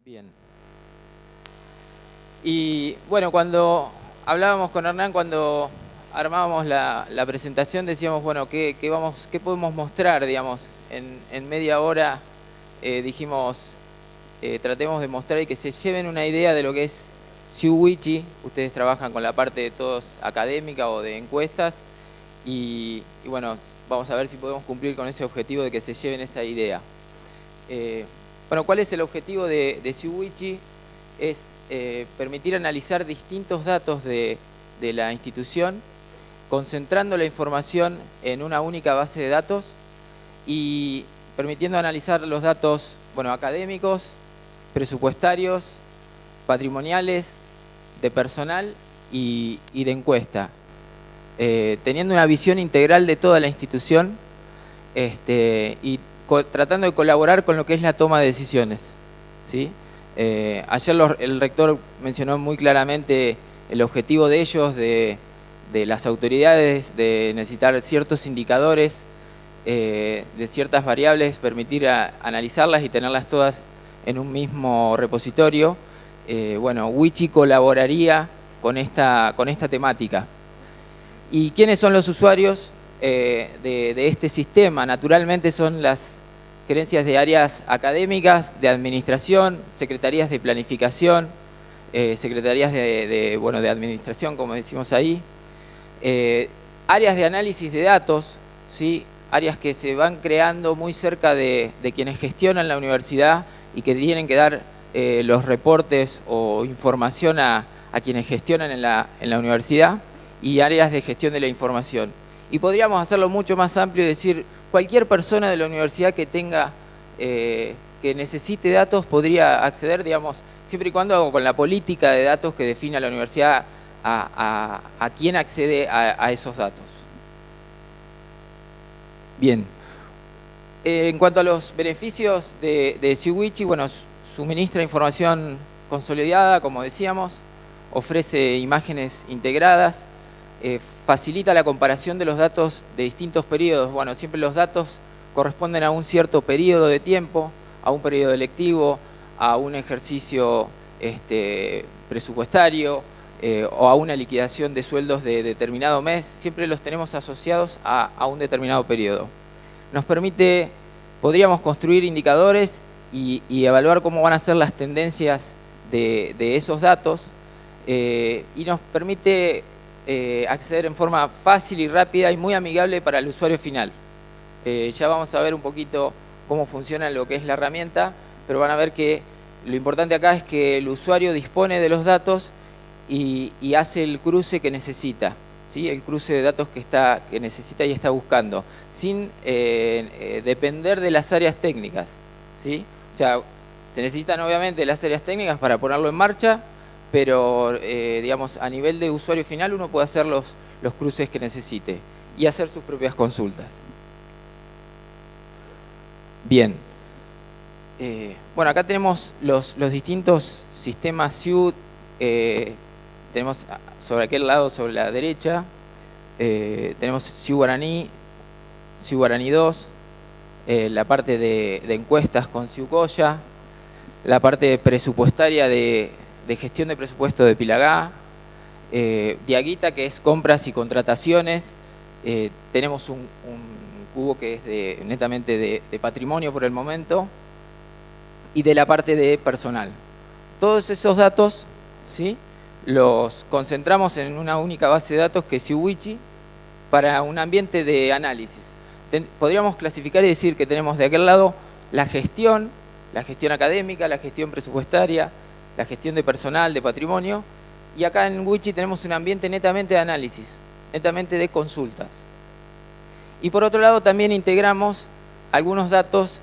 Bien. Y bueno, cuando hablábamos con Hernán, cuando armábamos la presentación, decíamos, bueno, ¿qué podemos mostrar, digamos? En media hora dijimos, tratemos de mostrar y que se lleven una idea de lo que es Siuwichi. Ustedes trabajan con la parte de todos académica o de encuestas. Y bueno, vamos a ver si podemos cumplir con ese objetivo de que se lleven esa idea. Bueno, ¿cuál es el objetivo de Siuwichi? Es permitir analizar distintos datos de la institución, concentrando la información en una única base de datos y permitiendo analizar los datos, bueno, académicos, presupuestarios, patrimoniales, de personal y de encuesta, teniendo una visión integral de toda la institución y tratando de colaborar con lo que es la toma de decisiones, ¿sí? Ayer el rector mencionó muy claramente el objetivo de ellos, de las autoridades, de necesitar ciertos indicadores, de ciertas variables, permitir analizarlas y tenerlas todas en un mismo repositorio. Bueno, Wichi colaboraría con esta temática. ¿Y quiénes son los usuarios de este sistema? Naturalmente son las gerencias de áreas académicas, de administración, secretarías de planificación, secretarías de administración, como decimos ahí, áreas de análisis de datos, ¿sí? Áreas que se van creando muy cerca de quienes gestionan la universidad y que tienen que dar los reportes o información a quienes gestionan en la universidad, y áreas de gestión de la información. Y podríamos hacerlo mucho más amplio y decir, cualquier persona de la universidad que tenga, que necesite datos podría acceder, digamos, siempre y cuando con la política de datos que define la universidad a quién accede a esos datos. Bien. En cuanto a los beneficios de Siuwichi, bueno, suministra información consolidada, como decíamos, ofrece imágenes integradas, facilita la comparación de los datos de distintos periodos. Bueno, siempre los datos corresponden a un cierto periodo de tiempo, a un periodo electivo, a un ejercicio presupuestario o a una liquidación de sueldos de determinado mes. Siempre los tenemos asociados a un determinado periodo. Nos permite, podríamos construir indicadores y evaluar cómo van a ser las tendencias de esos datos, y nos permite acceder en forma fácil y rápida y muy amigable para el usuario final. Ya vamos a ver un poquito cómo funciona lo que es la herramienta, pero van a ver que lo importante acá es que el usuario dispone de los datos y hace el cruce que necesita, ¿sí? El cruce de datos que necesita y está buscando, sin depender de las áreas técnicas, ¿sí? O sea, se necesitan obviamente las áreas técnicas para ponerlo en marcha, pero digamos, a nivel de usuario final uno puede hacer los cruces que necesite y hacer sus propias consultas. Bien. Bueno, acá tenemos los distintos sistemas SIU. Tenemos sobre aquel lado, sobre la derecha, tenemos SIU Guaraní, SIU Guaraní 2, la parte de encuestas con SIU Coya, la parte presupuestaria de gestión de presupuesto de Pilagá, Diaguita, que es compras y contrataciones. Tenemos un cubo que es netamente de patrimonio por el momento, y de la parte de personal. Todos esos datos, ¿sí?, los concentramos en una única base de datos que es Siuwichi para un ambiente de análisis. Podríamos clasificar y decir que tenemos de aquel lado la gestión académica, la gestión presupuestaria, la gestión de personal, de patrimonio, y acá en Wichi tenemos un ambiente netamente de análisis, netamente de consultas. Y por otro lado también integramos algunos datos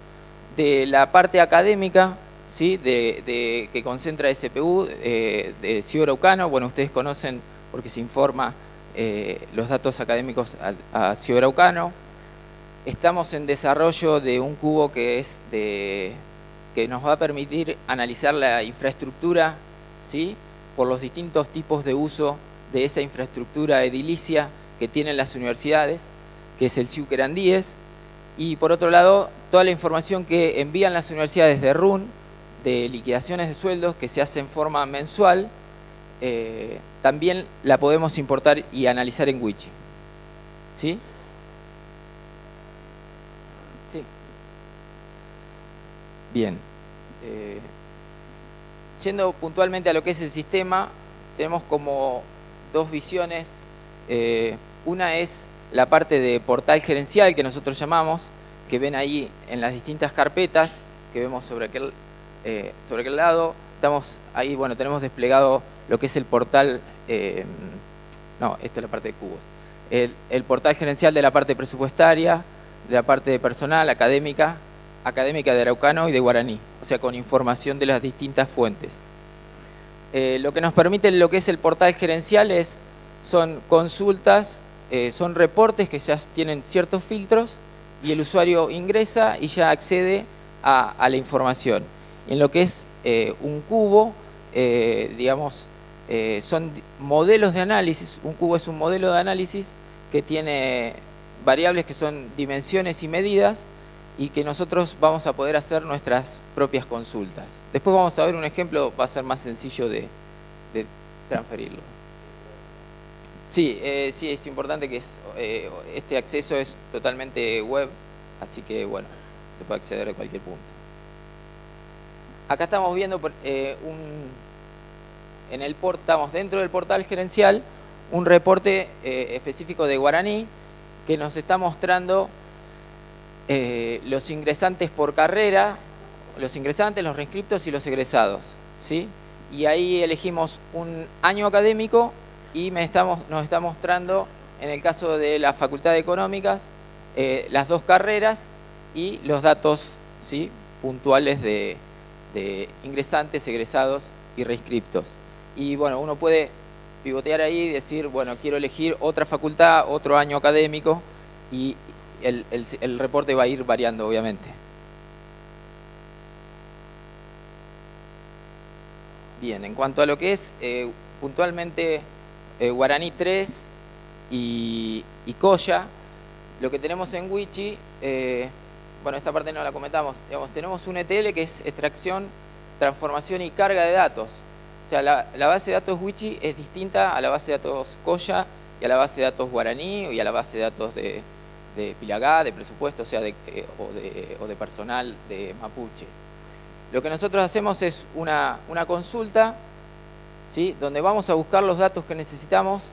de la parte académica, ¿sí?, que concentra SPU, de SIU Araucano. Bueno, ustedes conocen porque se informa los datos académicos a SIU Araucano. Estamos en desarrollo de un cubo que nos va a permitir analizar la infraestructura, ¿sí?, por los distintos tipos de uso de esa infraestructura edilicia que tienen las universidades, que es el SIU Querandíes. Y por otro lado, toda la información que envían las universidades de RUN, de liquidaciones de sueldos que se hace en forma mensual, también la podemos importar y analizar en Wichi. ¿Sí? Sí. Bien. Yendo puntualmente a lo que es el sistema, tenemos como dos visiones. Una es la parte de portal gerencial que nosotros llamamos, que ven ahí en las distintas carpetas que vemos sobre aquel lado. Estamos ahí, bueno, tenemos desplegado lo que es el portal, no, esto es la parte de cubos. El portal gerencial de la parte presupuestaria, de la parte de personal, académica de Araucano y de Guaraní, o sea, con información de las distintas fuentes. Lo que nos permite lo que es el portal gerencial son consultas, son reportes que ya tienen ciertos filtros y el usuario ingresa y ya accede a la información. En lo que es un cubo, digamos, son modelos de análisis. Un cubo es un modelo de análisis que tiene variables que son dimensiones y medidas y que nosotros vamos a poder hacer nuestras propias consultas. Después vamos a ver un ejemplo, va a ser más sencillo de transferirlo. Sí, sí, es importante que este acceso es totalmente web, así que bueno, se puede acceder a cualquier punto. Acá estamos viendo estamos dentro del portal gerencial un reporte específico de Guaraní que nos está mostrando los ingresantes por carrera, los ingresantes, los reinscriptos y los egresados, ¿sí? Y ahí elegimos un año académico y nos está mostrando, en el caso de la Facultad de Económicas, las dos carreras y los datos, ¿sí?, puntuales de ingresantes, egresados y reinscriptos. Y bueno, uno puede pivotear ahí y decir, bueno, quiero elegir otra facultad, otro año académico, y el reporte va a ir variando, obviamente. Bien, en cuanto a lo que es puntualmente Guaraní 3 y Coya, lo que tenemos en Wichi, bueno, esta parte no la comentamos, digamos, tenemos un ETL que es extracción, transformación y carga de datos. O sea, la base de datos Wichi es distinta a la base de datos Coya y a la base de datos Guaraní y a la base de datos de Pilagá, de presupuesto, o sea, o de personal de Mapuche. Lo que nosotros hacemos es una consulta, ¿sí?, donde vamos a buscar los datos que necesitamos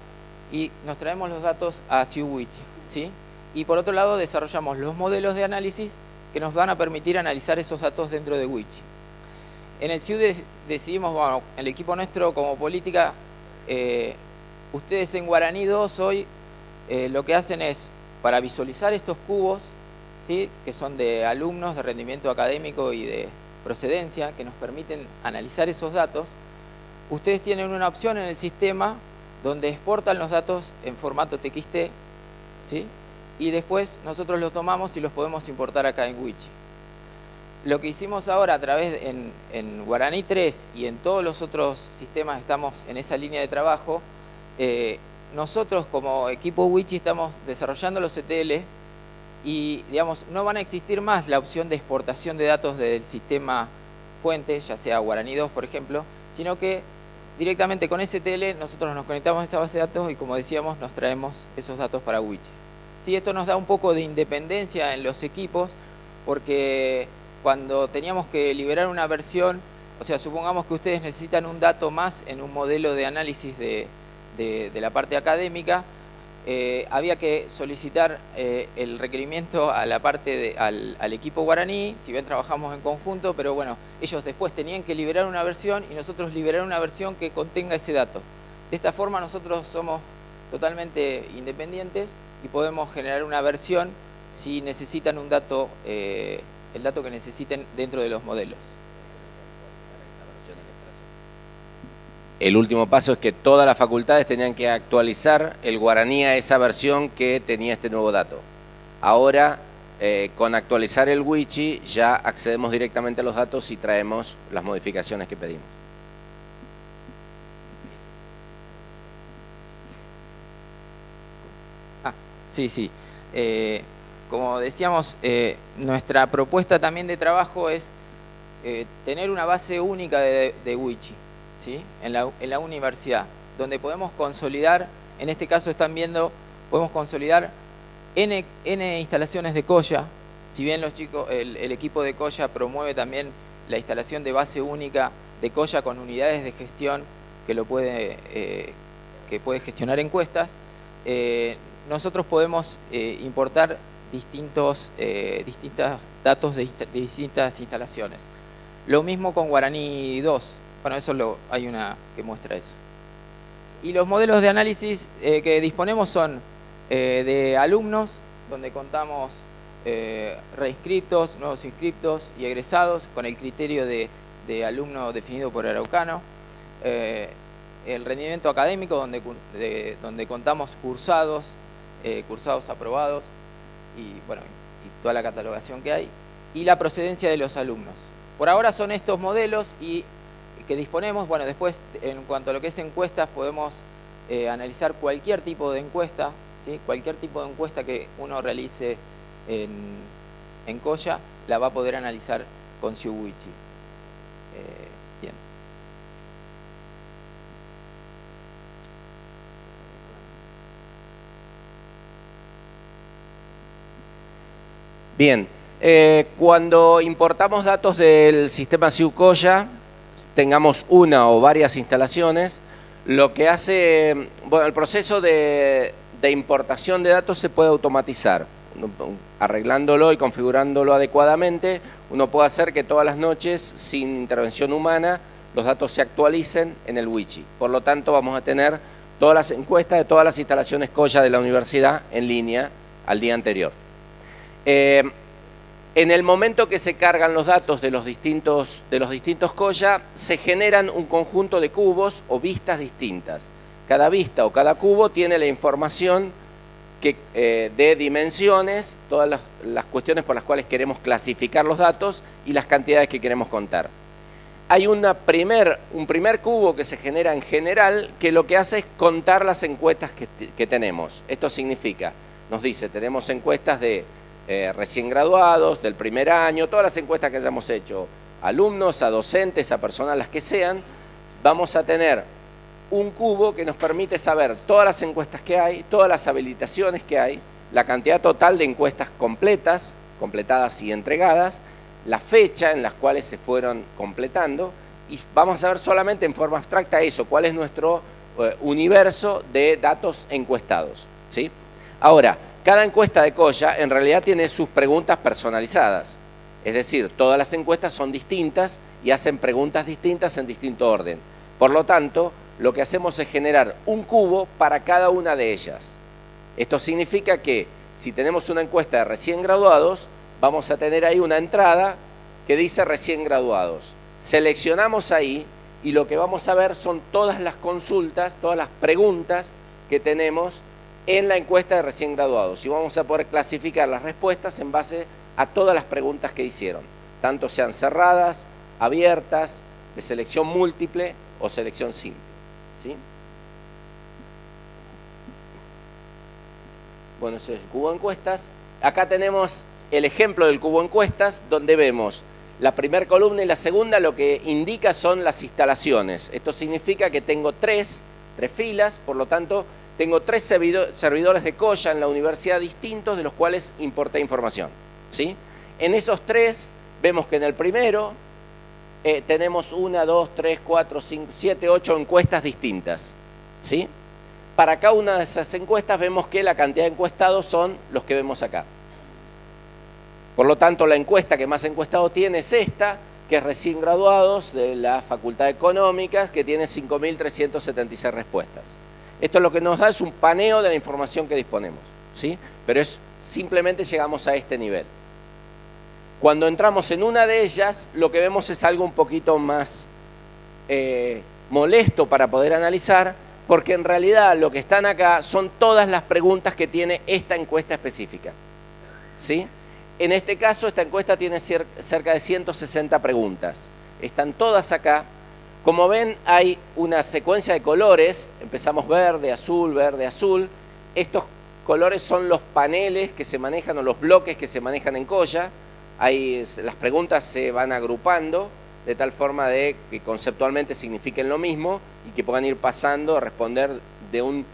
y nos traemos los datos a SiuWichi, ¿sí? Y por otro lado desarrollamos los modelos de análisis que nos van a permitir analizar esos datos dentro de Wichi. En el SIU decidimos, bueno, el equipo nuestro como política, ustedes en Guaraní 2 hoy lo que hacen es, para visualizar estos cubos, ¿sí?, que son de alumnos de rendimiento académico y de procedencia, que nos permiten analizar esos datos, ustedes tienen una opción en el sistema donde exportan los datos en formato TXT, ¿sí?, y después nosotros los tomamos y los podemos importar acá en Wichi. Lo que hicimos ahora a través en Guaraní 3 y en todos los otros sistemas estamos en esa línea de trabajo, nosotros como equipo Wichi estamos desarrollando los ETL y, digamos, no van a existir más la opción de exportación de datos del sistema fuente, ya sea Guaraní 2, por ejemplo, sino que directamente con ese ETL nosotros nos conectamos a esa base de datos y, como decíamos, nos traemos esos datos para Wichi. Sí, esto nos da un poco de independencia en los equipos, porque cuando teníamos que liberar una versión, o sea, supongamos que ustedes necesitan un dato más en un modelo de análisis de la parte académica, había que solicitar el requerimiento a la parte al equipo Guaraní, si bien trabajamos en conjunto, pero bueno, ellos después tenían que liberar una versión y nosotros liberar una versión que contenga ese dato. De esta forma nosotros somos totalmente independientes y podemos generar una versión si necesitan un dato, el dato que necesiten dentro de los modelos. El último paso es que todas las facultades tenían que actualizar el Guaraní a esa versión que tenía este nuevo dato. Ahora, con actualizar el Wichi, ya accedemos directamente a los datos y traemos las modificaciones que pedimos. Sí, sí. Como decíamos, nuestra propuesta también de trabajo es tener una base única de Wichi, ¿sí? en la universidad, donde podemos consolidar, en este caso están viendo, podemos consolidar N instalaciones de Coya. Si bien los chicos, el equipo de Coya promueve también la instalación de base única de Coya con unidades de gestión que puede gestionar encuestas, nosotros podemos importar distintos datos de distintas instalaciones. Lo mismo con Guaraní 2. Bueno, eso hay una que muestra eso. Y los modelos de análisis que disponemos son de alumnos, donde contamos reinscriptos, nuevos inscriptos y egresados con el criterio de alumno definido por Araucano. El rendimiento académico, donde contamos cursados aprobados y bueno, y toda la catalogación que hay, y la procedencia de los alumnos. Por ahora son estos modelos que disponemos. Bueno, después en cuanto a lo que es encuestas, podemos analizar cualquier tipo de encuesta, ¿sí? Cualquier tipo de encuesta que uno realice en Coya la va a poder analizar con Siuwichi. Bien. Bien, cuando importamos datos del sistema Siucoya, tengamos una o varias instalaciones, lo que hace, bueno, el proceso de importación de datos se puede automatizar. Arreglándolo y configurándolo adecuadamente, uno puede hacer que todas las noches, sin intervención humana, los datos se actualicen en el Wichi. Por lo tanto, vamos a tener todas las encuestas de todas las instalaciones Coya de la universidad en línea al día anterior. En el momento que se cargan los datos de los distintos Coya, se generan un conjunto de cubos o vistas distintas. Cada vista o cada cubo tiene la información de dimensiones, todas las cuestiones por las cuales queremos clasificar los datos y las cantidades que queremos contar. Hay un primer cubo que se genera en general, que lo que hace es contar las encuestas que tenemos. Esto significa, nos dice, tenemos encuestas de recién graduados, del primer año, todas las encuestas que hayamos hecho, alumnos, a docentes, a personas, las que sean, vamos a tener un cubo que nos permite saber todas las encuestas que hay, todas las habilitaciones que hay, la cantidad total de encuestas completadas y entregadas, la fecha en las cuales se fueron completando, y vamos a saber solamente en forma abstracta eso, cuál es nuestro universo de datos encuestados, ¿sí? Ahora, cada encuesta de Coya en realidad tiene sus preguntas personalizadas, es decir, todas las encuestas son distintas y hacen preguntas distintas en distinto orden. Por lo tanto, lo que hacemos es generar un cubo para cada una de ellas. Esto significa que si tenemos una encuesta de recién graduados, vamos a tener ahí una entrada que dice recién graduados. Seleccionamos ahí y lo que vamos a ver son todas las consultas, todas las preguntas que tenemos en la encuesta de recién graduados. Y vamos a poder clasificar las respuestas en base a todas las preguntas que hicieron, tanto sean cerradas, abiertas, de selección múltiple o selección simple, ¿sí? Bueno, ese es el cubo de encuestas. Acá tenemos el ejemplo del cubo de encuestas, donde vemos la primera columna y la segunda, lo que indica son las instalaciones. Esto significa que tengo tres filas, por lo tanto, tengo tres servidores de Coya en la universidad distintos, de los cuales importé información, ¿sí? En esos tres, vemos que en el primero tenemos 1, 2, 3, 4, 5, 7, 8 encuestas distintas, ¿sí? Para cada una de esas encuestas vemos que la cantidad de encuestados son los que vemos acá. Por lo tanto, la encuesta que más encuestado tiene es esta, que es recién graduados de la Facultad de Económicas, que tiene 5.376 respuestas. Esto lo que nos da es un paneo de la información que disponemos, ¿sí? Pero simplemente llegamos a este nivel. Cuando entramos en una de ellas, lo que vemos es algo un poquito más molesto para poder analizar, porque en realidad lo que están acá son todas las preguntas que tiene esta encuesta específica, ¿sí? En este caso, esta encuesta tiene cerca de 160 preguntas. Están todas acá. Como ven, hay una secuencia de colores. Empezamos verde, azul, verde, azul. Estos colores son los paneles que se manejan o los bloques que se manejan en Coya. las preguntas se van agrupando de tal forma de que conceptualmente signifiquen lo mismo y que puedan ir pasando a responder de un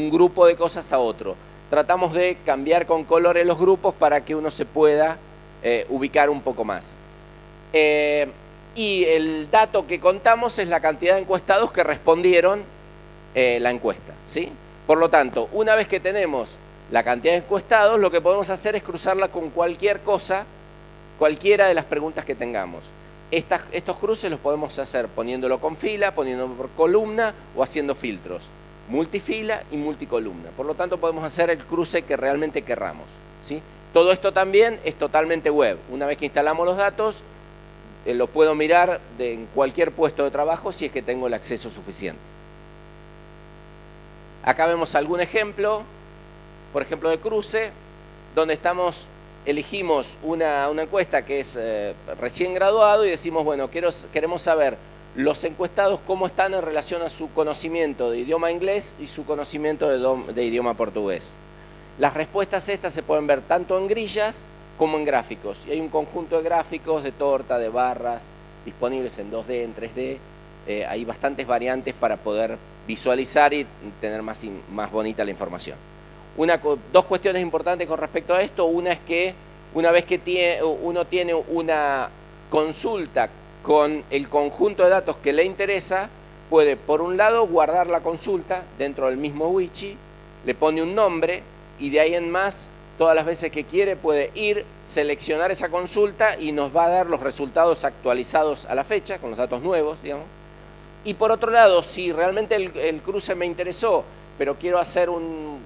grupo de cosas a otro. Tratamos de cambiar con colores los grupos para que uno se pueda ubicar un poco más. Y el dato que contamos es la cantidad de encuestados que respondieron la encuesta, ¿sí? Por lo tanto, una vez que tenemos la cantidad de encuestados, lo que podemos hacer es cruzarla con cualquier cosa, cualquiera de las preguntas que tengamos. Estos cruces los podemos hacer poniéndolo con fila, poniéndolo por columna o haciendo filtros, multifila y multicolumna. Por lo tanto, podemos hacer el cruce que realmente querramos, ¿sí? Todo esto también es totalmente web. Una vez que instalamos los datos, lo puedo mirar en cualquier puesto de trabajo si es que tengo el acceso suficiente. Acá vemos algún ejemplo, por ejemplo de cruce, donde elegimos una encuesta que es recién graduado y decimos, bueno, queremos saber los encuestados cómo están en relación a su conocimiento de idioma inglés y su conocimiento de idioma portugués. Las respuestas estas se pueden ver tanto en grillas como en gráficos. Y hay un conjunto de gráficos, de torta, de barras, disponibles en 2D, en 3D. Hay bastantes variantes para poder visualizar y tener más bonita la información. Dos cuestiones importantes con respecto a esto. Una es que una vez que uno tiene una consulta con el conjunto de datos que le interesa, puede, por un lado, guardar la consulta dentro del mismo Wichi, le pone un nombre y de ahí en más, todas las veces que quiere, puede seleccionar esa consulta y nos va a dar los resultados actualizados a la fecha, con los datos nuevos, digamos. Y por otro lado, si realmente el cruce me interesó, pero quiero hacer un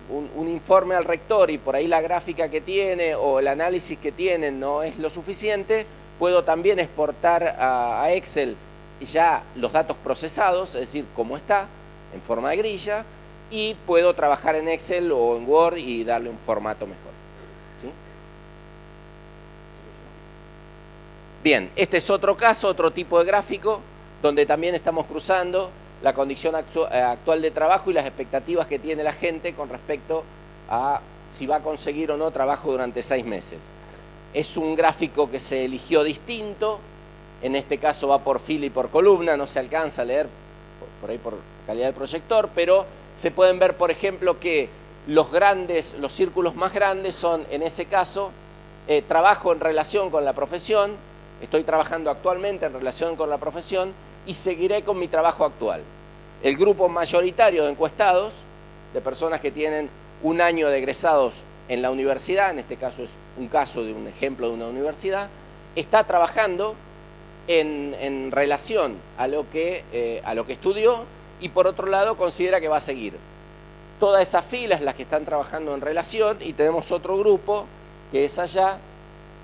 informe al rector y por ahí la gráfica que tiene o el análisis que tiene no es lo suficiente, puedo también exportar a Excel ya los datos procesados, es decir, cómo está, en forma de grilla, y puedo trabajar en Excel o en Word y darle un formato mejor, ¿sí? Bien, este es otro caso, otro tipo de gráfico, donde también estamos cruzando la condición actual de trabajo y las expectativas que tiene la gente con respecto a si va a conseguir o no trabajo durante 6 meses. Es un gráfico que se eligió distinto, en este caso va por fila y por columna, no se alcanza a leer por ahí por calidad del proyector, pero se pueden ver, por ejemplo, que los círculos más grandes son, en ese caso, trabajo en relación con la profesión, estoy trabajando actualmente en relación con la profesión y seguiré con mi trabajo actual. El grupo mayoritario de encuestados, de personas que tienen 1 año de egresados en la universidad, en este caso es un caso de un ejemplo de una universidad, está trabajando en relación a lo que estudió y por otro lado considera que va a seguir. Todas esas filas las que están trabajando en relación y tenemos otro grupo que es allá,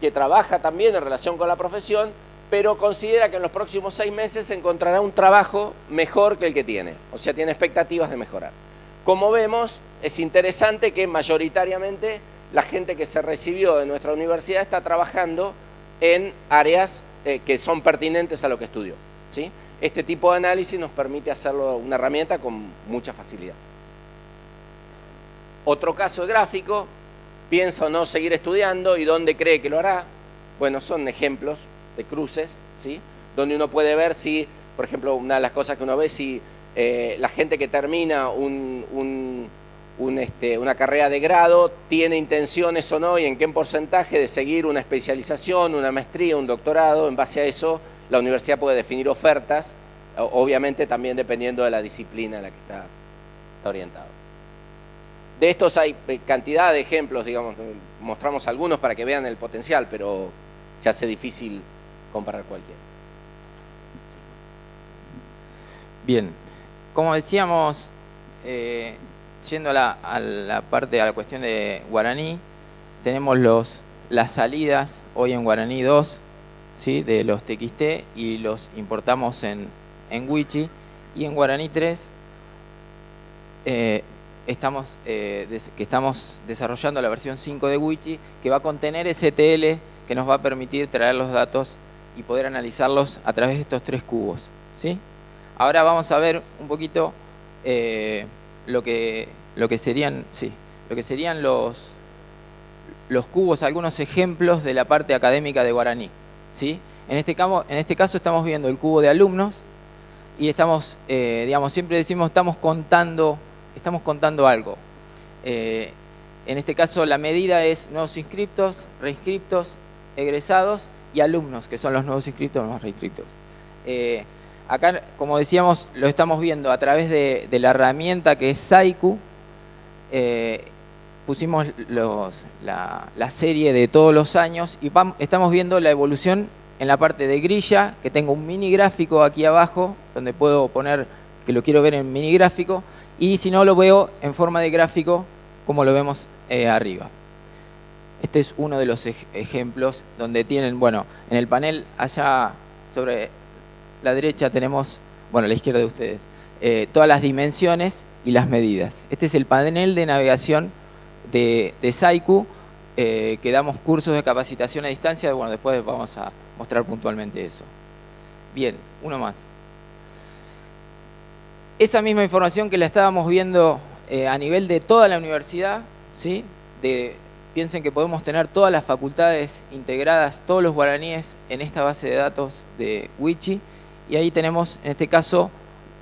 que trabaja también en relación con la profesión, pero considera que en los próximos 6 meses encontrará un trabajo mejor que el que tiene, o sea, tiene expectativas de mejorar. Como vemos, es interesante que mayoritariamente la gente que se recibió de nuestra universidad está trabajando en áreas que son pertinentes a lo que estudió, ¿sí? Este tipo de análisis nos permite hacerlo una herramienta con mucha facilidad. Otro caso de gráfico, piensa o no seguir estudiando y dónde cree que lo hará. Bueno, son ejemplos de cruces, ¿sí? Donde uno puede ver si, por ejemplo, una de las cosas que uno ve, si la gente que termina una carrera de grado tiene intenciones o no y en qué porcentaje de seguir una especialización, una maestría, un doctorado. En base a eso, la universidad puede definir ofertas, obviamente también dependiendo de la disciplina a la que está orientado. De estos hay cantidad de ejemplos, digamos, mostramos algunos para que vean el potencial, pero se hace difícil comparar cualquiera. Bien, como decíamos, yendo a la cuestión de guaraní, tenemos las salidas hoy en guaraní 2, ¿sí? De los TXT y los importamos en Wichi, y en guaraní 3 estamos desarrollando la versión 5 de Wichi, que va a contener STL, que nos va a permitir traer los datos y poder analizarlos a través de estos 3 cubos, ¿sí? Ahora vamos a ver un poquito lo que serían los cubos, algunos ejemplos de la parte académica de guaraní, ¿sí? En este caso estamos viendo el cubo de alumnos y estamos, digamos, siempre decimos estamos contando algo. En este caso la medida es nuevos inscriptos, reinscriptos, egresados y alumnos, que son los nuevos inscriptos, los reinscriptos. Acá, como decíamos, lo estamos viendo a través de la herramienta que es Saiku. Pusimos la serie de todos los años y estamos viendo la evolución en la parte de grilla, que tengo un mini gráfico aquí abajo, donde puedo poner que lo quiero ver en mini gráfico, y si no lo veo en forma de gráfico, como lo vemos arriba. Este es uno de los ejemplos donde tienen, bueno, en el panel allá sobre la derecha tenemos, bueno, a la izquierda de ustedes, todas las dimensiones y las medidas. Este es el panel de navegación de Saiku, que damos cursos de capacitación a distancia. Bueno, después vamos a mostrar puntualmente eso. Bien, uno más. Esa misma información que la estábamos viendo a nivel de toda la universidad, ¿sí? Piensen que podemos tener todas las facultades integradas, todos los guaraníes en esta base de datos de Wichi, y ahí tenemos, en este caso,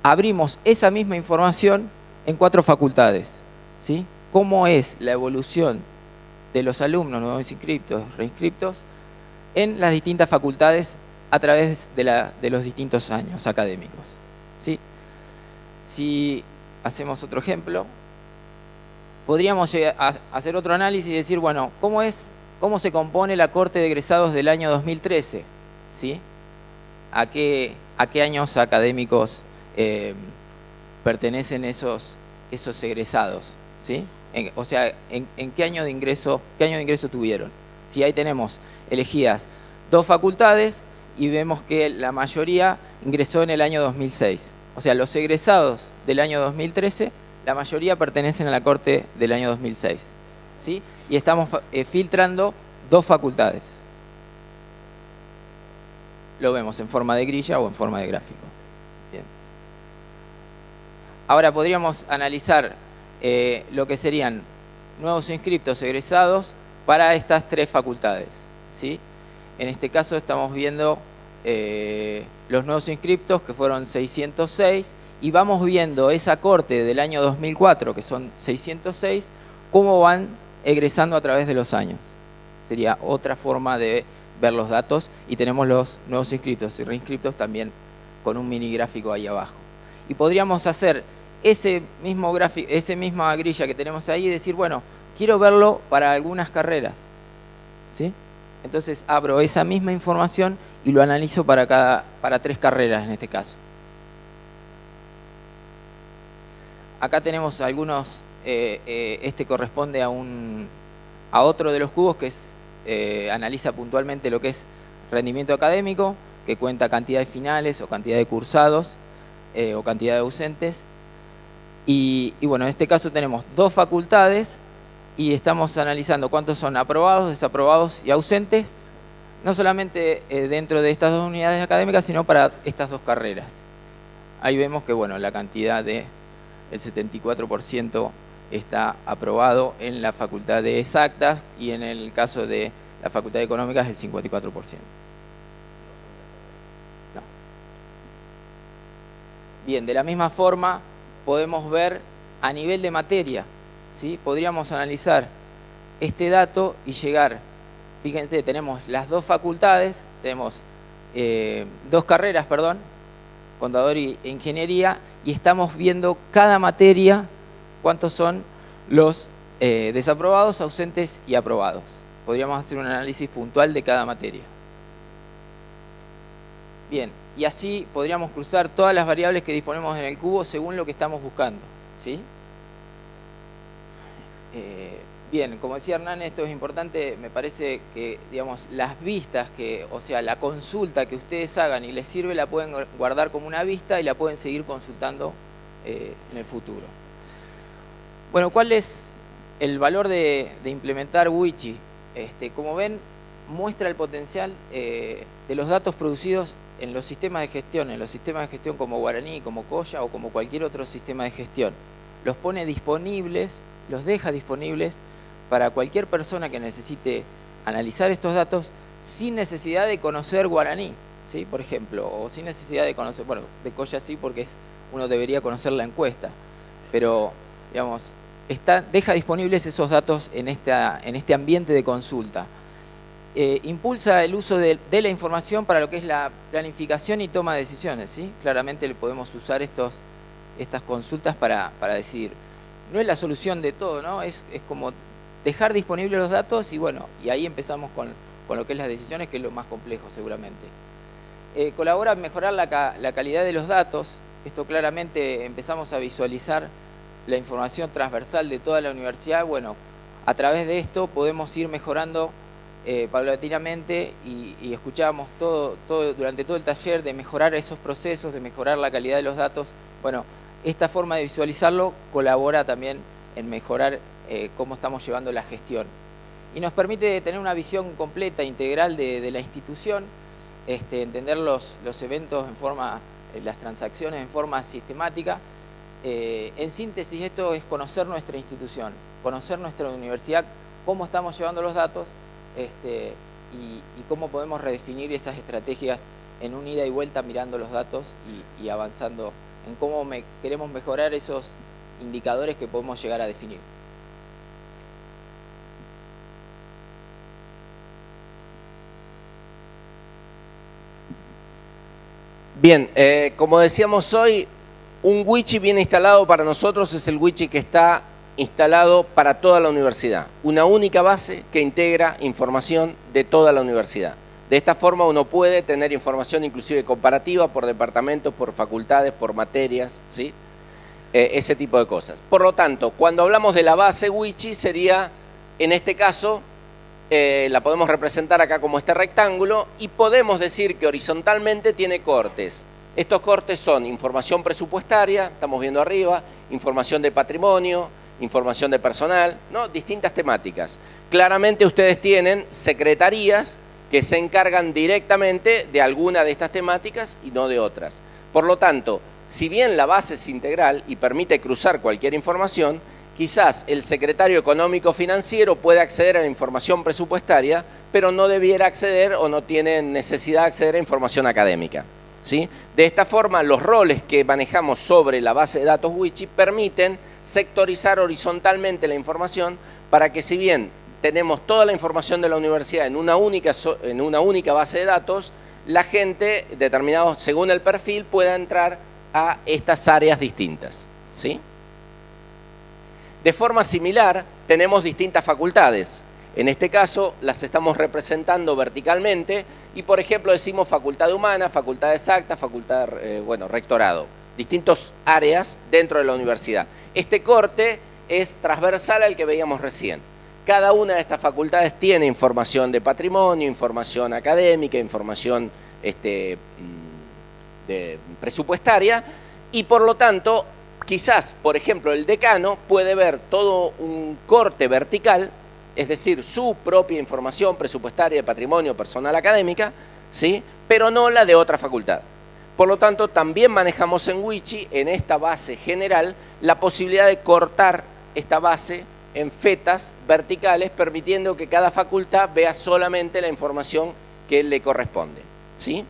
abrimos esa misma información en 4 facultades, ¿sí? Cómo es la evolución de los alumnos, nuevos inscriptos, reinscriptos, en las distintas facultades a través de los distintos años académicos, ¿sí? Si hacemos otro ejemplo, podríamos hacer otro análisis y decir, bueno, ¿cómo se compone la corte de egresados del año 2013? ¿Sí? ¿A qué años académicos pertenecen esos egresados? ¿Sí? O sea, ¿en qué año de ingreso tuvieron? Si ahí tenemos elegidas 2 facultades y vemos que la mayoría ingresó en el año 2006. O sea, los egresados del año 2013, la mayoría pertenecen a la corte del año 2006. ¿Sí? Y estamos filtrando 2 facultades. Lo vemos en forma de grilla o en forma de gráfico. Bien. Ahora podríamos analizar lo que serían nuevos inscriptos egresados para estas 3 facultades, ¿sí? En este caso estamos viendo los nuevos inscriptos, que fueron 606, y vamos viendo esa corte del año 2004, que son 606, cómo van egresando a través de los años. Sería otra forma de ver los datos, y tenemos los nuevos inscriptos y reinscriptos también con un mini gráfico ahí abajo. Y podríamos hacer ese mismo gráfico, esa misma grilla que tenemos ahí y decir, bueno, quiero verlo para algunas carreras, ¿sí? Entonces abro esa misma información y lo analizo para 3 carreras en este caso. Acá tenemos algunos, este corresponde a otro de los cubos que analiza puntualmente lo que es rendimiento académico, que cuenta cantidad de finales o cantidad de cursados o cantidad de ausentes. Y bueno, en este caso tenemos 2 facultades y estamos analizando cuántos son aprobados, desaprobados y ausentes, no solamente dentro de estas 2 unidades académicas, sino para estas 2 carreras. Ahí vemos que bueno, la cantidad del 74% está aprobado en la Facultad de Exactas y en el caso de la Facultad de Económicas el 54%. No. Bien, de la misma forma podemos ver a nivel de materia, ¿sí? Podríamos analizar este dato y llegar, fíjense, tenemos las 2 facultades, tenemos 2 carreras, perdón, contador e ingeniería, y estamos viendo cada materia cuántos son los desaprobados, ausentes y aprobados. Podríamos hacer un análisis puntual de cada materia. Bien, y así podríamos cruzar todas las variables que disponemos en el cubo según lo que estamos buscando, ¿sí? Bien, como decía Hernán, esto es importante, me parece que, digamos, las vistas, o sea, la consulta que ustedes hagan y les sirve, la pueden guardar como una vista y la pueden seguir consultando en el futuro. Bueno, ¿cuál es el valor de implementar Wichi? Como ven, muestra el potencial de los datos producidos en los sistemas de gestión como Guaraní, como Coya o como cualquier otro sistema de gestión. Los pone disponibles, los deja disponibles para cualquier persona que necesite analizar estos datos sin necesidad de conocer guaraní, ¿sí? Por ejemplo, o sin necesidad de conocer, bueno, de Coya sí, porque uno debería conocer la encuesta, pero, digamos, deja disponibles esos datos en este ambiente de consulta. Impulsa el uso de la información para lo que es la planificación y toma de decisiones, ¿sí? Claramente le podemos usar estas consultas para decidir. No es la solución de todo, ¿no? Es como dejar disponibles los datos y bueno, y ahí empezamos con lo que es las decisiones, que es lo más complejo seguramente. Colabora en mejorar la calidad de los datos. Esto claramente empezamos a visualizar la información transversal de toda la universidad. Bueno, a través de esto podemos ir mejorando paulatinamente y escuchábamos durante todo el taller de mejorar esos procesos, de mejorar la calidad de los datos. Bueno, esta forma de visualizarlo colabora también en mejorar cómo estamos llevando la gestión. Y nos permite tener una visión completa, integral de la institución, entender los eventos las transacciones en forma sistemática. En síntesis, esto es conocer nuestra institución, conocer nuestra universidad, cómo estamos llevando los datos y cómo podemos redefinir esas estrategias en un ida y vuelta mirando los datos y avanzando en cómo queremos mejorar esos indicadores que podemos llegar a definir. Bien, como decíamos hoy, un Wichi bien instalado para nosotros es el Wichi que está instalado para toda la universidad. Una única base que integra información de toda la universidad. De esta forma uno puede tener información inclusive comparativa por departamentos, por facultades, por materias, ¿sí? Ese tipo de cosas. Por lo tanto, cuando hablamos de la base Wichi sería, en este caso, la podemos representar acá como este rectángulo y podemos decir que horizontalmente tiene cortes. Estos cortes son información presupuestaria, estamos viendo arriba, información de patrimonio, información de personal, ¿no? Distintas temáticas. Claramente ustedes tienen secretarías que se encargan directamente de alguna de estas temáticas y no de otras. Por lo tanto, si bien la base es integral y permite cruzar cualquier información, quizás el secretario económico financiero puede acceder a la información presupuestaria, pero no debiera acceder o no tiene necesidad de acceder a información académica, ¿sí? De esta forma, los roles que manejamos sobre la base de datos Wichi permiten sectorizar horizontalmente la información para que, si bien tenemos toda la información de la universidad en una única base de datos, la gente, determinado según el perfil, pueda entrar a estas áreas distintas, ¿sí? De forma similar, tenemos distintas facultades. En este caso, las estamos representando verticalmente y, por ejemplo, decimos facultad de humana, facultad de exacta, facultad, rectorado. Distintas áreas dentro de la universidad. Este corte es transversal al que veíamos recién. Cada una de estas facultades tiene información de patrimonio, información académica, información presupuestaria y, por lo tanto, quizás, por ejemplo, el decano puede ver todo un corte vertical, es decir, su propia información presupuestaria, de patrimonio, personal, académica, ¿sí? Pero no la de otra facultad. Por lo tanto, también manejamos en Wichi, en esta base general, la posibilidad de cortar esta base en fetas verticales, permitiendo que cada facultad vea solamente la información que le corresponde, ¿sí?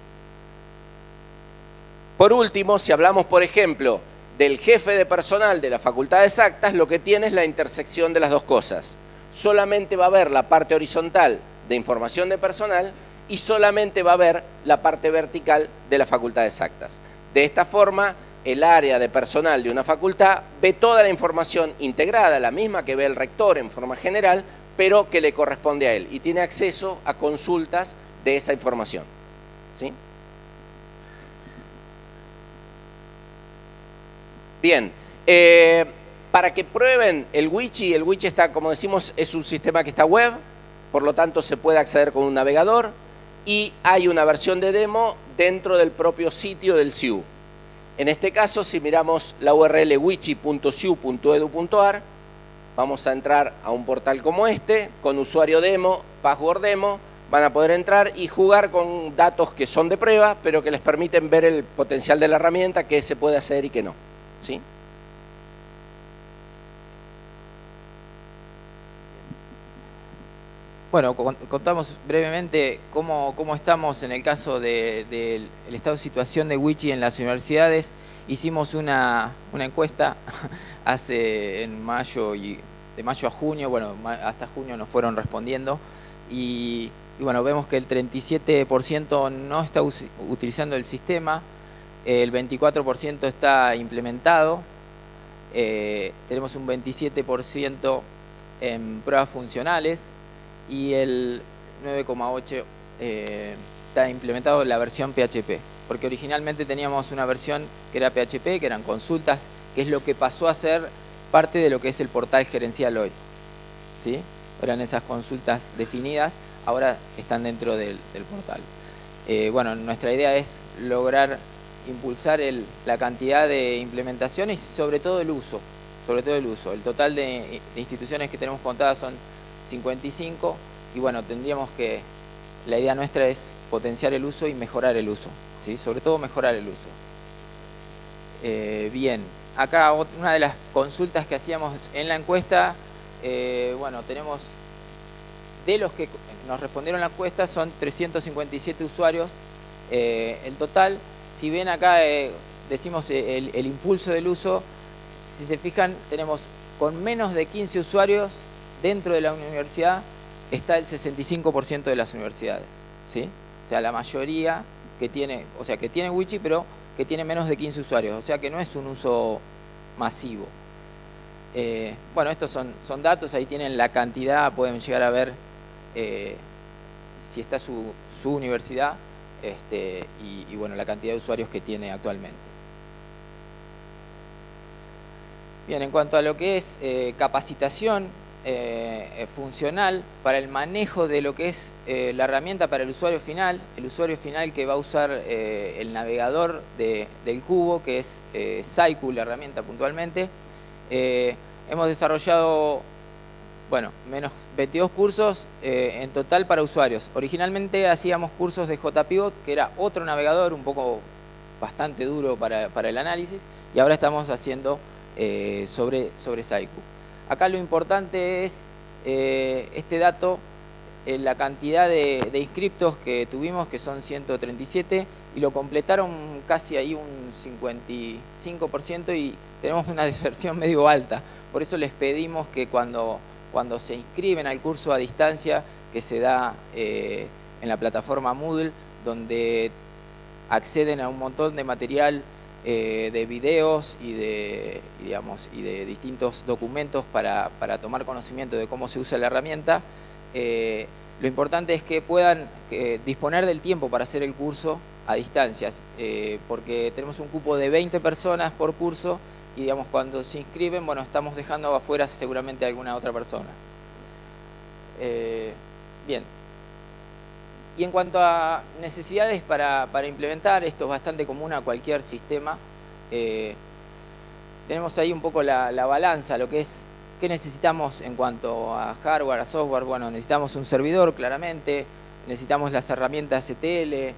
Por último, si hablamos, por ejemplo, del jefe de personal de la Facultad de Exactas, lo que tiene es la intersección de las dos cosas. Solamente va a ver la parte horizontal de información de personal y solamente va a ver la parte vertical de la Facultad de Exactas. De esta forma, el área de personal de una facultad ve toda la información integrada, la misma que ve el rector en forma general, pero que le corresponde a él y tiene acceso a consultas de esa información, ¿sí? Bien, para que prueben el Wichi está, como decimos, es un sistema que está web, por lo tanto se puede acceder con un navegador y hay una versión de demo dentro del propio sitio del CIU. En este caso, si miramos la URL wichi.ciu.edu.ar, vamos a entrar a un portal como este, con usuario demo, password demo, van a poder entrar y jugar con datos que son de prueba, pero que les permiten ver el potencial de la herramienta, qué se puede hacer y qué no, ¿sí? Bueno, contamos brevemente cómo estamos en el caso del estado de situación de Wichi en las universidades. Hicimos una encuesta en mayo, y de mayo a junio, bueno, hasta junio nos fueron respondiendo, y bueno, vemos que el 37% no está utilizando el sistema, el 24% está implementado, tenemos un 27% en pruebas funcionales, y el 9,8% está implementado la versión PHP, porque originalmente teníamos una versión que era PHP, que eran consultas, que es lo que pasó a ser parte de lo que es el portal gerencial hoy, ¿sí? Eran esas consultas definidas, ahora están dentro del portal. Bueno, nuestra idea es lograr impulsar la cantidad de implementaciones y sobre todo el uso. El total de instituciones que tenemos contadas son 55, y bueno, la idea nuestra es potenciar el uso y mejorar el uso, ¿sí? Sobre todo mejorar el uso. Bien, acá una de las consultas que hacíamos en la encuesta, bueno, tenemos, de los que nos respondieron la encuesta, son 357 usuarios en total. Si ven acá, decimos el impulso del uso, si se fijan, tenemos con menos de 15 usuarios dentro de la universidad, está el 65% de las universidades, ¿sí? O sea, la mayoría que tiene Wichi, pero que tiene menos de 15 usuarios, o sea que no es un uso masivo. Bueno, estos son datos, ahí tienen la cantidad, pueden llegar a ver si está su universidad, y bueno, la cantidad de usuarios que tiene actualmente. Bien, en cuanto a lo que es capacitación funcional para el manejo de lo que es la herramienta para el usuario final que va a usar el navegador del cubo, que es Saiku, la herramienta puntualmente, hemos desarrollado, bueno, menos 22 cursos en total para usuarios. Originalmente hacíamos cursos de JPivot, que era otro navegador bastante duro para el análisis, y ahora estamos haciendo sobre Saiku. Acá lo importante es este dato, la cantidad de inscriptos que tuvimos, que son 137, y lo completaron casi ahí un 55%, y tenemos una deserción medio alta. Por eso les pedimos que cuando se inscriben al curso a distancia, que se da en la plataforma Moodle, donde acceden a un montón de material de videos y de distintos documentos para tomar conocimiento de cómo se usa la herramienta. Lo importante es que puedan disponer del tiempo para hacer el curso a distancias, porque tenemos un cupo de 20 personas por curso, y digamos, cuando se inscriben, bueno, estamos dejando afuera seguramente a alguna otra persona. Bien. Y en cuanto a necesidades para implementar, esto es bastante común a cualquier sistema. Tenemos ahí un poco la balanza, lo que es qué necesitamos en cuanto a hardware, a software. Bueno, necesitamos un servidor, claramente, necesitamos las herramientas STL,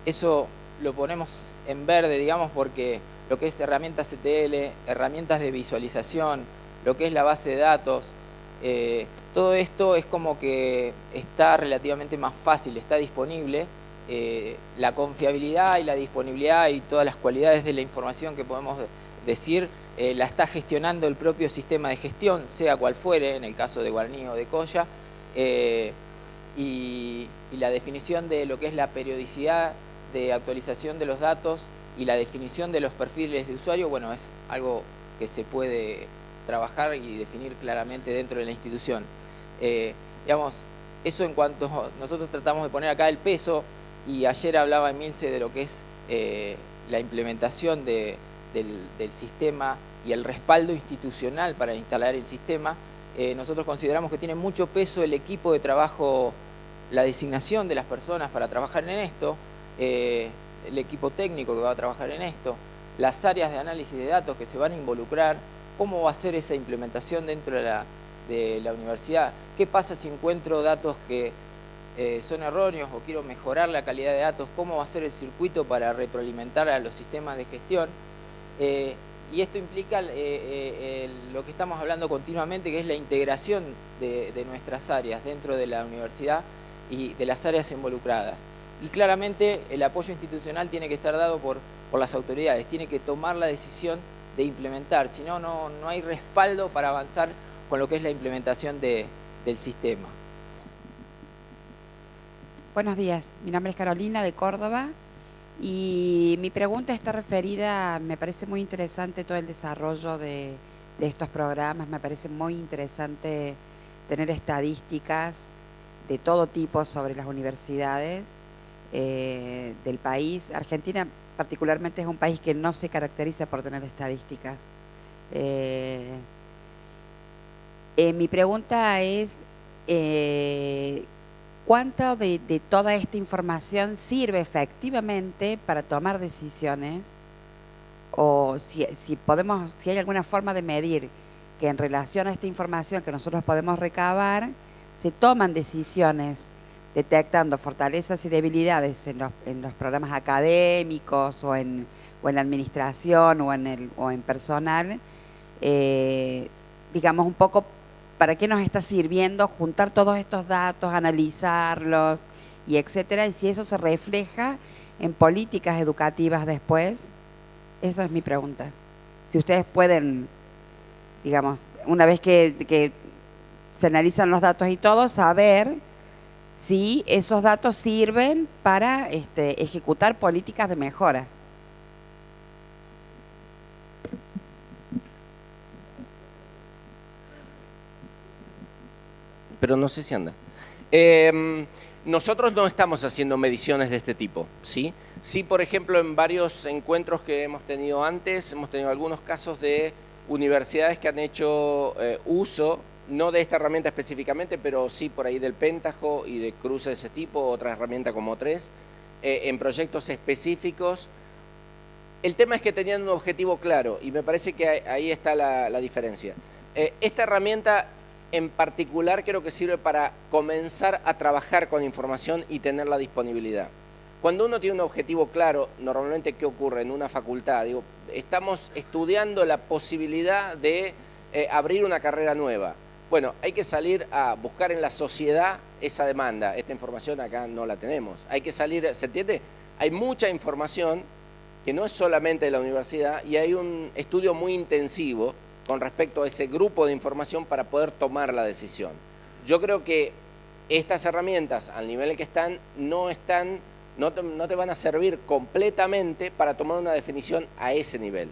eso lo ponemos en verde, digamos, porque lo que es herramientas STL, herramientas de visualización, lo que es la base de datos, todo esto es como que está relativamente más fácil, está disponible. La confiabilidad y la disponibilidad y todas las cualidades de la información que podemos decir, la está gestionando el propio sistema de gestión, sea cual fuere, en el caso de Guaraní o de Coya, y la definición de lo que es la periodicidad de actualización de los datos y la definición de los perfiles de usuario, bueno, es algo que se puede trabajar y definir claramente dentro de la institución. Digamos, eso en cuanto nosotros tratamos de poner acá el peso, y ayer hablaba Emilce de lo que es la implementación del sistema y el respaldo institucional para instalar el sistema. Nosotros consideramos que tiene mucho peso el equipo de trabajo, la designación de las personas para trabajar en esto, el equipo técnico que va a trabajar en esto, las áreas de análisis de datos que se van a involucrar, cómo va a ser esa implementación dentro de la universidad, qué pasa si encuentro datos que son erróneos o quiero mejorar la calidad de datos, cómo va a ser el circuito para retroalimentar a los sistemas de gestión. Y esto implica lo que estamos hablando continuamente, que es la integración de nuestras áreas dentro de la universidad y de las áreas involucradas. Y claramente el apoyo institucional tiene que estar dado por las autoridades, tiene que tomar la decisión de implementar, si no, no hay respaldo para avanzar con lo que es la implementación del sistema. Buenos días, mi nombre es Carolina de Córdoba y mi pregunta está referida, me parece muy interesante todo el desarrollo de estos programas, me parece muy interesante tener estadísticas de todo tipo sobre las universidades del país. Argentina particularmente es un país que no se caracteriza por tener estadísticas. Mi pregunta es, ¿cuánto de toda esta información sirve efectivamente para tomar decisiones? O si hay alguna forma de medir que en relación a esta información que nosotros podemos recabar, se toman decisiones detectando fortalezas y debilidades en los programas académicos o en la administración o en personal, digamos un poco para qué nos está sirviendo juntar todos estos datos, analizarlos y etcétera, y si eso se refleja en políticas educativas después. Esa es mi pregunta. Si ustedes pueden, digamos, una vez que se analizan los datos y todo, saber si esos datos sirven para ejecutar políticas de mejora. Pero no sé si anda. Nosotros no estamos haciendo mediciones de este tipo, ¿sí? Sí, por ejemplo, en varios encuentros que hemos tenido antes, hemos tenido algunos casos de universidades que han hecho uso, no de esta herramienta específicamente, pero sí por ahí del Péntago y de cruces de ese tipo, otra herramienta como 3, en proyectos específicos. El tema es que tenían un objetivo claro y me parece que ahí está la diferencia. Esta herramienta en particular creo que sirve para comenzar a trabajar con información y tener la disponibilidad. Cuando uno tiene un objetivo claro, normalmente ¿qué ocurre en una facultad? Digo, estamos estudiando la posibilidad de abrir una carrera nueva. Bueno, hay que salir a buscar en la sociedad esa demanda. Esta información acá no la tenemos. Hay que salir, ¿se entiende? Hay mucha información que no es solamente de la universidad y hay un estudio muy intensivo con respecto a ese grupo de información para poder tomar la decisión. Yo creo que estas herramientas, al nivel en que están, no te van a servir completamente para tomar una definición a ese nivel.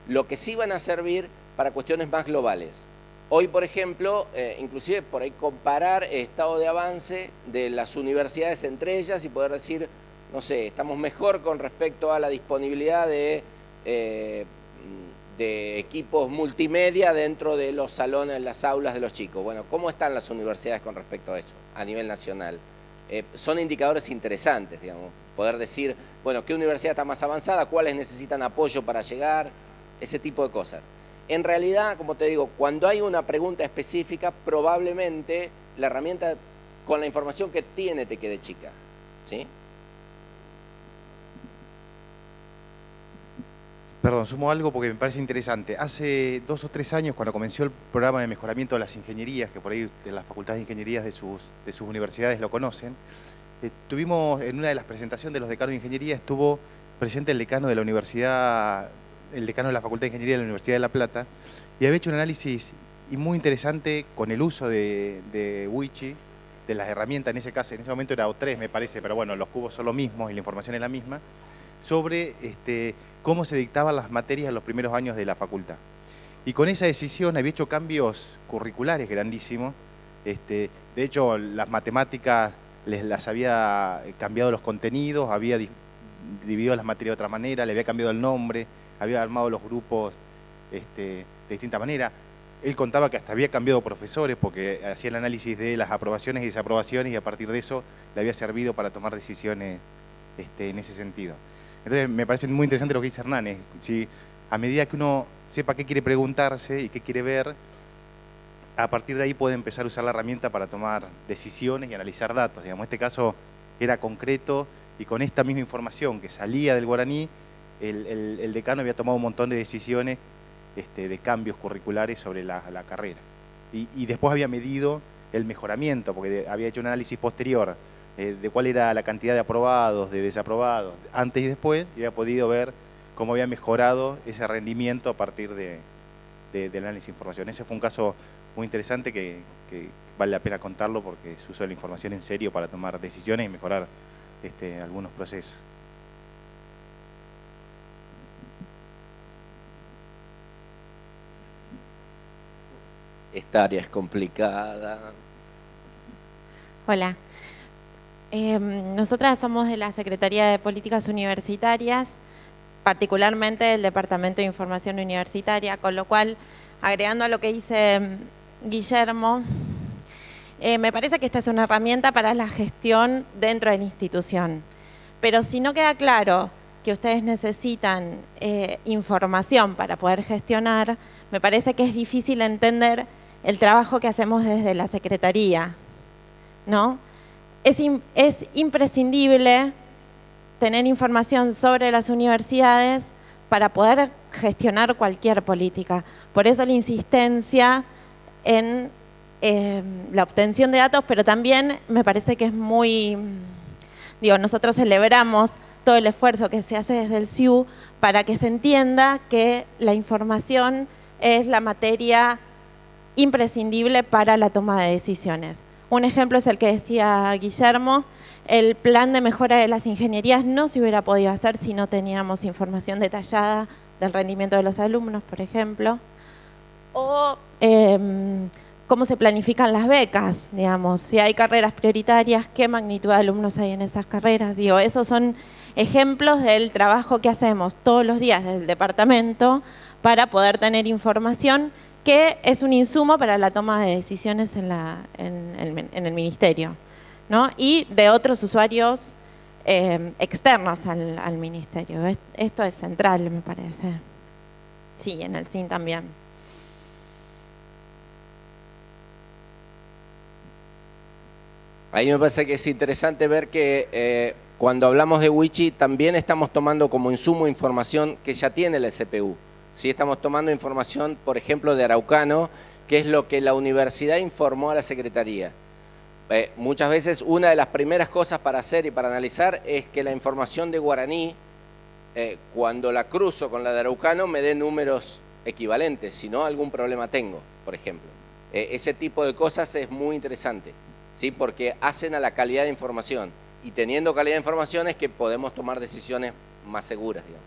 Lo que sí van a servir para cuestiones más globales. Hoy, por ejemplo, inclusive por ahí comparar estado de avance de las universidades entre ellas y poder decir, no sé, estamos mejor con respecto a la disponibilidad de equipos multimedia dentro de los salones, las aulas de los chicos. Bueno, ¿cómo están las universidades con respecto a eso a nivel nacional? Son indicadores interesantes, digamos, poder decir, bueno, ¿qué universidad está más avanzada? ¿Cuáles necesitan apoyo para llegar? Ese tipo de cosas. En realidad, como te digo, cuando hay una pregunta específica, probablemente la herramienta con la información que tiene te quede chica, ¿sí? Perdón, sumo algo porque me parece interesante. Hace 2 o 3 años, cuando comenzó el programa de mejoramiento de las ingenierías, que por ahí de las facultades de ingenierías de sus universidades lo conocen, tuvimos en una de las presentaciones de los decanos de ingeniería, estuvo presente el decano de la universidad, el decano de la Facultad de Ingeniería de la Universidad de La Plata, y había hecho un análisis muy interesante con el uso de Wichi, de las herramientas, en ese momento era O3 me parece, pero bueno, los cubos son los mismos y la información es la misma, sobre cómo se dictaban las materias en los primeros años de la facultad. Y con esa decisión había hecho cambios curriculares grandísimos. De hecho, las matemáticas las había cambiado los contenidos, había dividido las materias de otra manera, le había cambiado el nombre, había armado los grupos de distinta manera. Él contaba que hasta había cambiado profesores porque hacía el análisis de las aprobaciones y desaprobaciones y a partir de eso le había servido para tomar decisiones en ese sentido. Entonces me parece muy interesante lo que dice Hernán. Si a medida que uno sepa qué quiere preguntarse y qué quiere ver, a partir de ahí puede empezar a usar la herramienta para tomar decisiones y analizar datos. Digamos, este caso era concreto y con esta misma información que salía del guaraní, el decano había tomado un montón de decisiones de cambios curriculares sobre la carrera. Y después había medido el mejoramiento, porque había hecho un análisis posterior de cuál era la cantidad de aprobados, de desaprobados, antes y después, y había podido ver cómo había mejorado ese rendimiento a partir del análisis de información. Ese fue un caso muy interesante que vale la pena contarlo porque se usó la información en serio para tomar decisiones y mejorar algunos procesos. Esta área es complicada. Hola. Nosotras somos de la Secretaría de Políticas Universitarias, particularmente del Departamento de Información Universitaria, con lo cual, agregando a lo que dice Guillermo, me parece que esta es una herramienta para la gestión dentro de la institución. Pero si no queda claro que ustedes necesitan información para poder gestionar, me parece que es difícil entender el trabajo que hacemos desde la Secretaría, ¿no? Es imprescindible tener información sobre las universidades para poder gestionar cualquier política. Por eso la insistencia en la obtención de datos, pero también me parece que es muy... nosotros celebramos todo el esfuerzo que se hace desde el CIU para que se entienda que la información es la materia imprescindible para la toma de decisiones. Un ejemplo es el que decía Guillermo, el plan de mejora de las ingenierías no se hubiera podido hacer si no teníamos información detallada del rendimiento de los alumnos, por ejemplo, o cómo se planifican las becas, digamos, si hay carreras prioritarias, qué magnitud de alumnos hay en esas carreras. Esos son ejemplos del trabajo que hacemos todos los días desde el departamento para poder tener información que es un insumo para la toma de decisiones en el ministerio, ¿no? Y de otros usuarios externos al ministerio. Esto es central, me parece. Sí, en el CIN también. A mí me parece que es interesante ver que cuando hablamos de Wichi también estamos tomando como insumo información que ya tiene la SPU. ¿Sí? Estamos tomando información, por ejemplo, de Araucano, que es lo que la universidad informó a la Secretaría. Muchas veces una de las primeras cosas para hacer y para analizar es que la información de Guaraní, cuando la cruzo con la de Araucano, me dé números equivalentes, si no algún problema tengo, por ejemplo. Ese tipo de cosas es muy interesante, ¿sí? Porque hacen a la calidad de información, y teniendo calidad de información es que podemos tomar decisiones más seguras, digamos.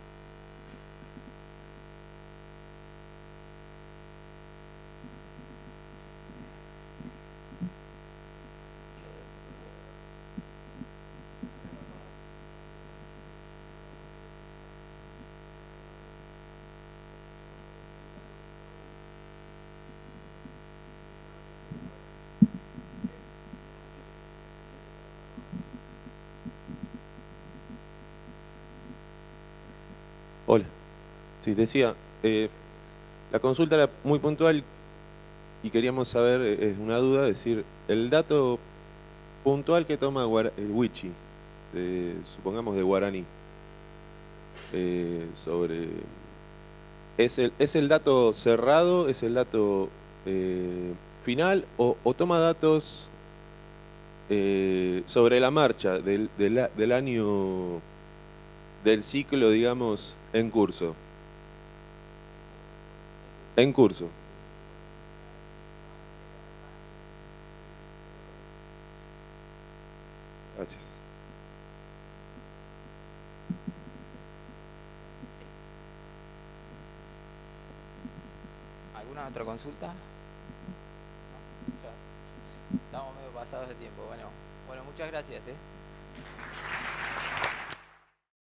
Hola. Sí, decía, la consulta era muy puntual y queríamos saber, es una duda, decir, el dato puntual que toma el Wichi, supongamos de Guaraní, sobre... ¿Es el dato cerrado, es el dato final o toma datos sobre la marcha del año, del ciclo, digamos, en curso? En curso. Gracias. ¿Alguna otra consulta? ¿No? Ya estamos medio pasados de tiempo. Bueno, muchas gracias.